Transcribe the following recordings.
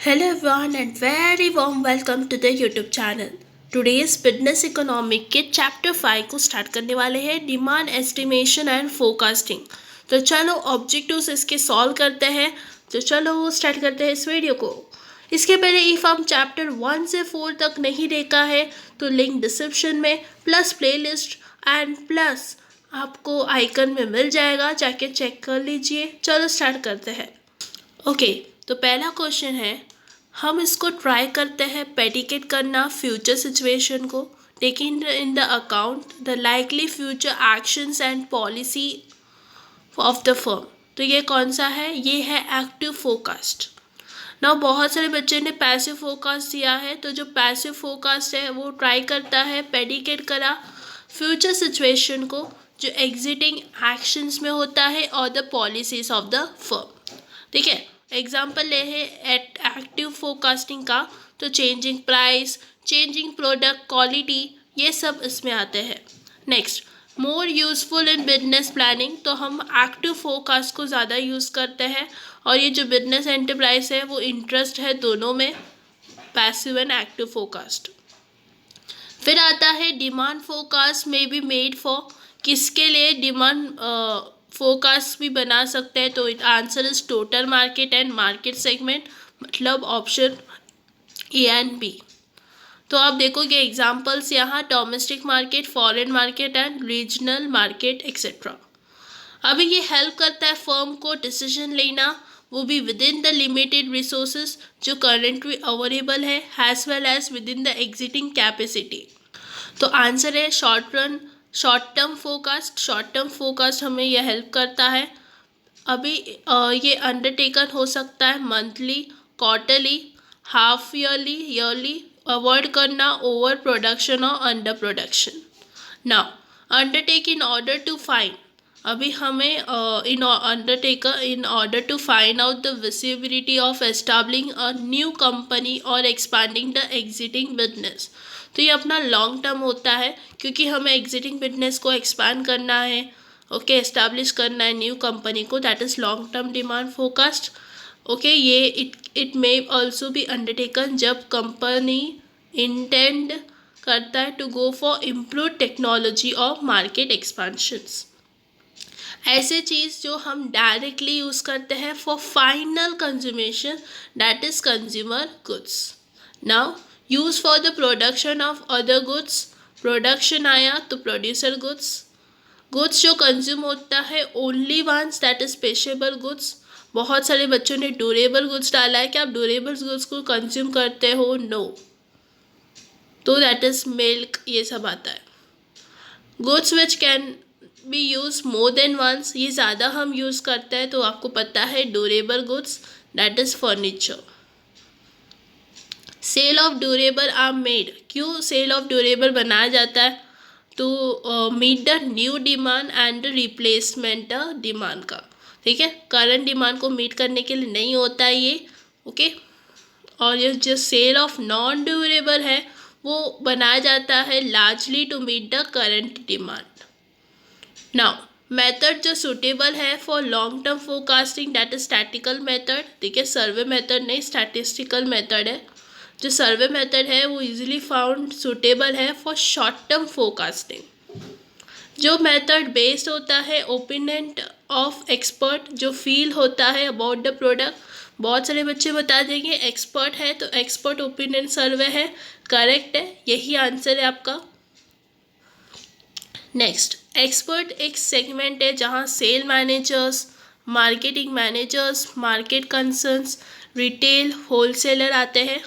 Hello everyone and very warm welcome to the YouTube channel. Today's Business Economic के chapter 5 को start करने वाले हैं डिमांड एस्टिमेशन एंड फोरकास्टिंग। तो चलो ऑब्जेक्टिव्स इसके सॉल्व करते हैं। तो चलो स्टार्ट करते हैं इस वीडियो को। इसके पहले इफ़ हम चैप्टर 1 से 4 तक नहीं देखा है तो लिंक डिस्क्रिप्शन में प्लस प्लेलिस्ट एंड प्लस आपको आइकन में मिल जाएगा, जाके चेक कर लीजिए। चलो स्टार्ट करते हैं। ओके तो पहला क्वेश्चन है, हम इसको ट्राई करते हैं प्रेडिकेट करना फ्यूचर सिचुएशन को, taking in the account the likely future actions and policy of the firm. तो ये कौन सा है? ये है एक्टिव फोरकास्ट। ना बहुत सारे बच्चे ने पैसिव फोरकास्ट दिया है, तो जो पैसिव फोरकास्ट है वो ट्राई करता है प्रेडिकेट करा फ्यूचर सिचुएशन को जो एग्जिटिंग एक्शंस में होता है और the policies of the firm. ठीक है, एग्जाम्पल ले है एक्टिव फोरकास्टिंग का, तो changing price, changing product quality, ये सब इसमें आते हैं। Next, more useful in business planning, तो हम एक्टिव फोरकास्ट को ज़्यादा यूज़ करते हैं और ये जो बिजनेस एंटरप्राइज है वो इंटरेस्ट है दोनों में, पैसिव एंड एक्टिव फोरकास्ट। फिर आता है डिमांड फोरकास्ट में बी मेड फॉर, किसके लिए डिमांड फोरकास्ट भी बना सकते हैं? तो answer is total market and market segment, मतलब ऑप्शन ए एंड बी। तो आप देखोगे एग्जांपल्स यहाँ domestic market, foreign market and regional market etcetera. अभी ये हेल्प करता है फर्म को डिसीजन लेना, वो भी within the limited resources जो करेंटली अवेलेबल है, as well as within the exiting capacity. तो आंसर है short term forecast. Short term forecast हमें यह हेल्प करता है। अभी ये अंडरटेकन हो सकता है monthly, quarterly, half yearly, yearly, avoid करना ओवर प्रोडक्शन और under production. Now undertake in order to find, अभी हमें in order to find out the visibility of establishing a new company और एक्सपांडिंग द एग्जिटिंग बिजनेस। तो ये अपना long term होता है क्योंकि हमें एग्जिटिंग बिजनेस को एक्सपांड करना है, ओके, एस्टैब्लिश करना है न्यू कंपनी को, that is long term demand forecast. Okay, ये इट मे ऑल्सो भी अंडरटेकन जब कंपनी इंटेंड करता है to go for improve technology और मार्केट एक्सपांशंस। ऐसे चीज़ जो हम डायरेक्टली यूज़ करते हैं for final consumption, that is consumer goods. Now use for the production of other goods, production आया तो प्रोड्यूसर गुड्स। गुड्स जो कंज्यूम होता है only once, that is पेशेबल goods. बहुत सारे बच्चों ने ड्यूरेबल गुड्स डाला है कि आप ड्यूरेबल गुड्स को कंज्यूम करते हो, नो, तो दैट इज मिल्क, ये सब आता है। Goods which can be use more than once, ये ज़्यादा हम यूज़ करते हैं, तो आपको पता है durable goods, that is furniture. Sale of durable are made, क्यों सेल ऑफ ड्यूरेबल बनाया जाता है? तो meet the new demand and replacement demand का। ठीक है, करंट डिमांड को मीट करने के लिए नहीं होता है ये, ओके। और ये जो सेल ऑफ नॉन ड्यूरेबल है वो बनाया जाता है largely to meet the current demand. Now method जो सुटेबल है for long term forecasting, that is statical method. ठीक है, सर्वे मेथड नहीं, स्टैटिस्टिकल मेथड है। जो सर्वे मेथड है वो इजीली फाउंड सुटेबल है फॉर शॉर्ट टर्म फोरकास्टिंग। जो मेथड बेस्ड होता है ओपिनियन ऑफ एक्सपर्ट, जो फील होता है अबाउट द प्रोडक्ट। बहुत सारे बच्चे बता देंगे एक्सपर्ट है तो एक्सपर्ट ओपिनियन सर्वे है, करेक्ट है, यही आंसर है आपका। नेक्स्ट, एक्सपर्ट एक सेगमेंट है जहाँ sale managers, marketing managers, market concerns, retail wholesaler आते हैं।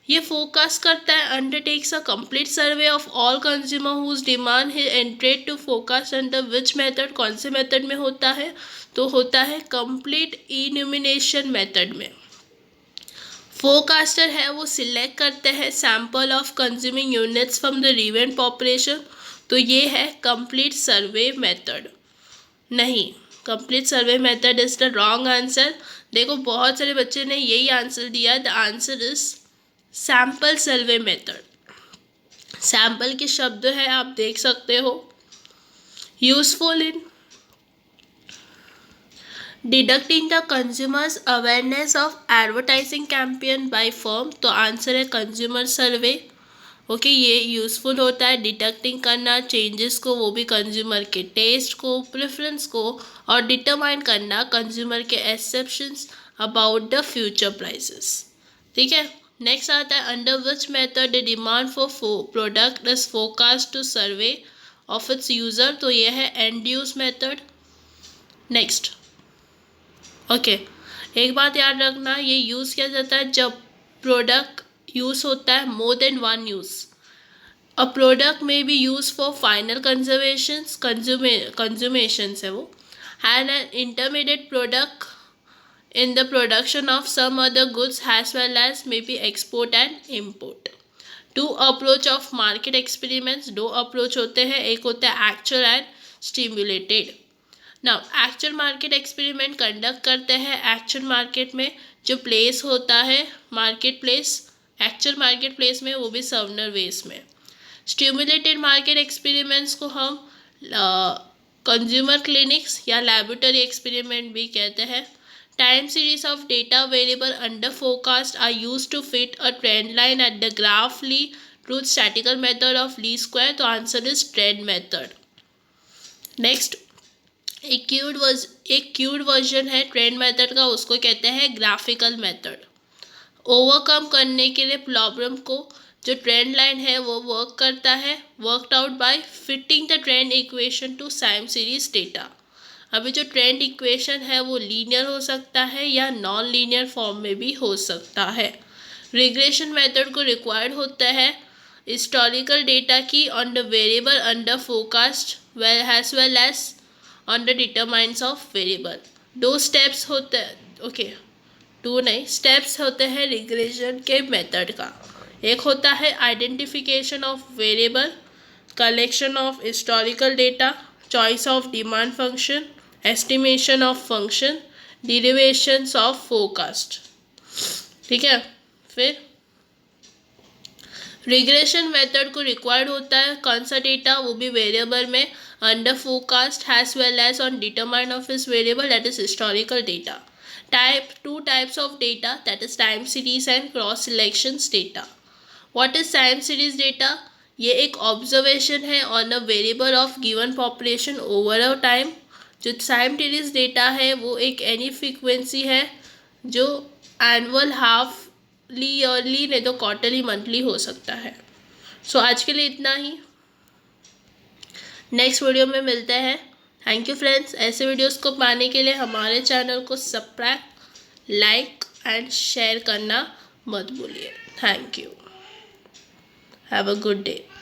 ये फोकस करता है undertakes a complete survey of all consumer whose demand है entered to focus under which method, कौन से मेथड में होता है? तो होता है कंप्लीट इन्यूमिनेशन मेथड में। फोरकास्टर है वो सिलेक्ट करते हैं sample of consuming units from the relevant population, तो ये है कंप्लीट सर्वे मेथड। नहीं, complete survey method is the wrong answer. देखो बहुत सारे बच्चे ने यही आंसर दिया, the answer is sample survey method. Sample के शब्द है, आप देख सकते हो। Useful in deducting the consumers awareness of advertising campaign by firm, तो आंसर है कंज्यूमर सर्वे। ओके, ये यूज़फुल होता है डिडक्टिंग करना चेंजेस को, वो भी कंज्यूमर के टेस्ट को, प्रेफरेंस को, और डिटरमाइन करना कंज्यूमर के exceptions about the future prices. ठीक है, नेक्स्ट आता है under which method the demand for product is forecast to survey of its user, तो ये है end use method. Next, okay, एक बात याद रखना, ये यूज़ किया जाता है जब प्रोडक्ट यूज़ होता है more than one use. A product में बी यूज फॉर फाइनल कंज्यूमेशंस है वो, and an intermediate product in the production of some other goods as well as maybe export and import. Two approach of market experiments, दो approach होते हैं, एक होता है actual and stimulated. Now actual market experiment conduct करते हैं actual market में, जो place होता है market place, actual market place में, वो भी सर्वनर वेस में। Stimulated market experiments को हम consumer clinics या laboratory experiment भी कहते हैं। Time series of data variable under forecast are used to fit a trend line at the graph Lee truth statistical method of least square, तो answer is trend method. Next, एक cued version है trend method का, उसको कहते हैं graphical method. Overcome करने के लिए प्रॉब्लम को जो ट्रेंड लाइन है वो वर्क करता है, worked out by fitting the trend equation two time series data. अभी जो ट्रेंड इक्वेशन है वो लीनियर हो सकता है या नॉन लीनियर फॉर्म में भी हो सकता है। रिग्रेशन मेथड को रिक्वायर्ड होता है हिस्टोरिकल डेटा की on the variable under forecast well as on the determines of variable. दो स्टेप्स होते हैं, ओके, टू नहीं स्टेप्स होते हैं रिग्रेशन के मेथड का। एक होता है identification of variable, collection of historical data, choice of demand function, estimation of function, derivations of forecast. ठीक है, फिर रिग्रेशन मेथड को रिक्वायर्ड होता है कौन सा डेटा, वो भी वेरिएबल में under forecast as well as on determine of इस variable, that is historical data. Two types of data, that is time series and cross selections data. What is time series data? ये एक observation है on a variable of given population over a time. जो time series data है वो एक any frequency है जो annual, हाफली, yearly, नहीं तो क्वार्टरली, मंथली हो सकता है। सो आज के लिए इतना ही, नेक्स्ट वीडियो में मिलते हैं। Thank you friends. ऐसे वीडियोस को पाने के लिए हमारे चैनल को सब्सक्राइब, लाइक एंड शेयर करना मत भूलिए। Thank you, have a good day.